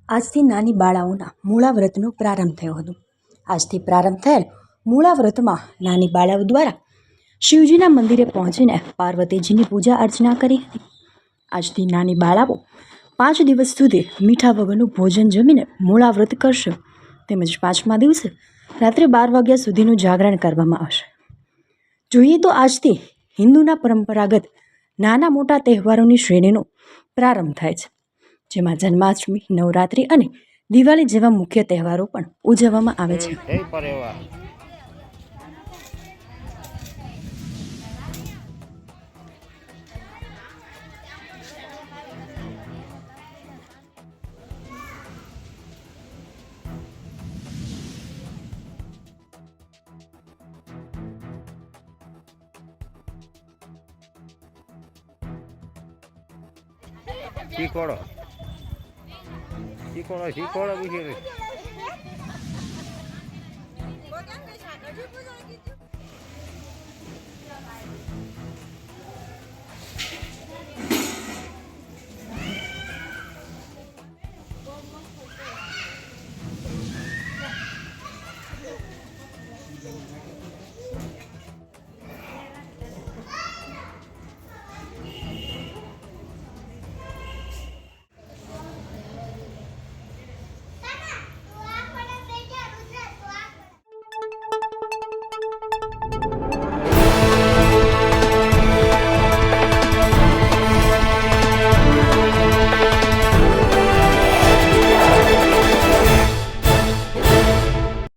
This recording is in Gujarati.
આજથી નાની બાળાઓના મૂળા વ્રતનો પ્રારંભ થયો હતો. આજથી પ્રારંભ થયેલ મૂળા વ્રતમાં નાની બાળાઓ દ્વારા શિવજીના મંદિરે પહોંચીને પાર્વતીજીની પૂજા અર્ચના કરી હતી. આજથી નાની બાળાઓ 5 દિવસ સુધી મીઠા વગરનું ભોજન જમીને મૂળા વ્રત કરશે. તેમજ 5મા દિવસે રાત્રે 12 વાગ્યા સુધીનું જાગરણ કરવામાં આવશે. જોઈએ તો આજથી હિન્દુના પરંપરાગત નાના મોટા તહેવારોની શ્રેણીનો પ્રારંભ થાય છે, જેમાં જન્માષ્ટમી, નવરાત્રિ અને દિવાળી જેવા મુખ્ય તહેવારો પણ ઉજવવામાં આવે છે. શીખવાડો